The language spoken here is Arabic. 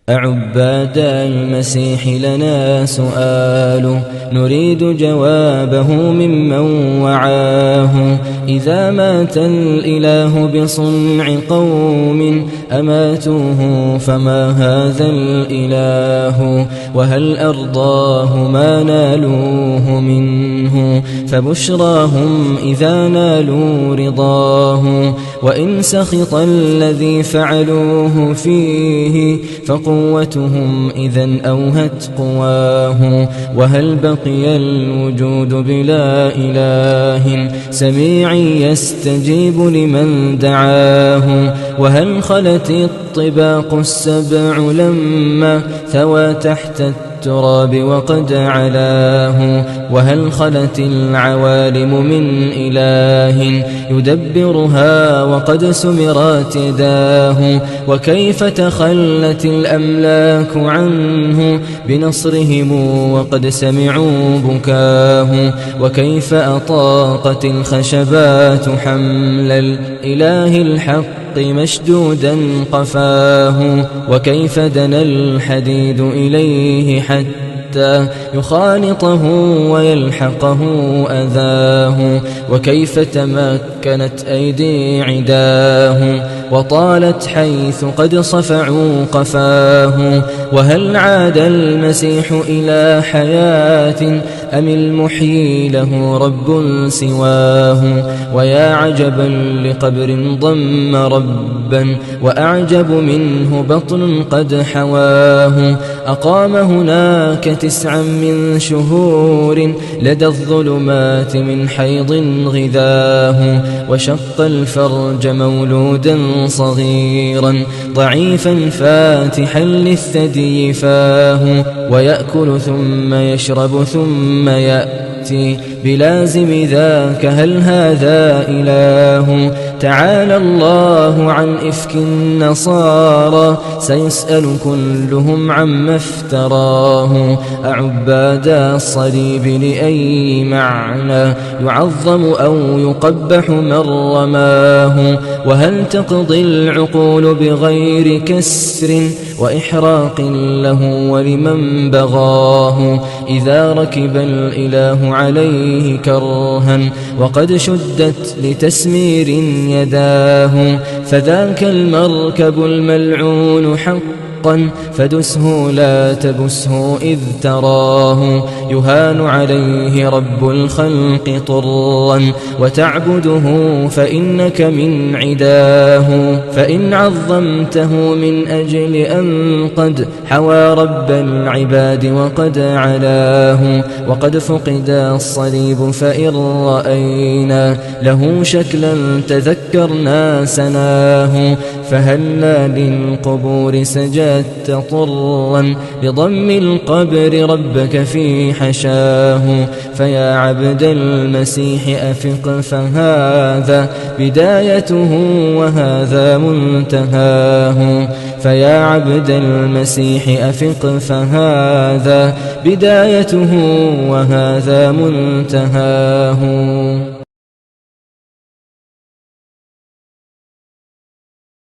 أعباد المسيح لنا سؤال نريد جوابه ممن وعاه. إذا مات الإله بصنع قوم أماتوه فما هذا الإله؟ وهل أرضاه ما نالوه منه؟ فبشراهم إذا نالوا رضاه. وإن سخط الذي فعلوه فيه فقوتهم إذن أوهت قواه. وهل بقي الوجود بلا إله سميع يستجيب لمن دعاه؟ وهل خلت الطباق السبع لما ثوى تحت التراب وقد علاه؟ وهل خلت العوالم من إله يدبرها وقد سمرت يداه؟ وكيف تخلت الأملاك عنه بنصرهم وقد سمعوا بكاه؟ وكيف أطاقت الخشبات حمل الإله الحق مشدودا قفاه؟ وكيف دنا الحديد إليه حتى يخالطه ويلحقه أذاه؟ وكيف تمكنت أيدي عداه وطالت حيث قد صفعوا قفاه؟ وهل عاد المسيح إلى حياة أم المحيي له رب سواه؟ ويا عجبا لقبر ضم ربا وأعجب منه بطن قد حواه. أقام هناك 9 من شهور لدى الظلمات من حيض غذاه. وشق الفرج مولودا صغيرا ضعيفا فاتحا للثدي فاه. ويأكل ثم يشرب ثم يأتي بلازم ذاك هل هذا إله؟ تعالى الله عن إفك النصارى سيسأل كلهم عما افتراه. أعباد الصليب لأي معنى يعظم أو يقبح من رماه؟ وهل تقضي العقول بغير كسر وإحراق له ولمن بغاه؟ إذا ركب الإله عليه كرها وقد شدت لتسمير يداه فذاك المركب الملعون حقا فدسه لا تبسه إذ تراه. يهان عليه رب الخلق طرا وتعبده فإنك من عداه. فإن عظمته من أجل أن قد حوى رب العباد وقد علاه وقد فقد الصليب فإن رأينا له شكلا تذكرنا سناه. فهلا للقبور سجدت طرا لضم القبر ربك في حشاه. فيا عبد المسيح أفق فهذا بدايته وهذا منتهاه. فيا عبد المسيح أفق فهذا بدايته وهذا منتهاه.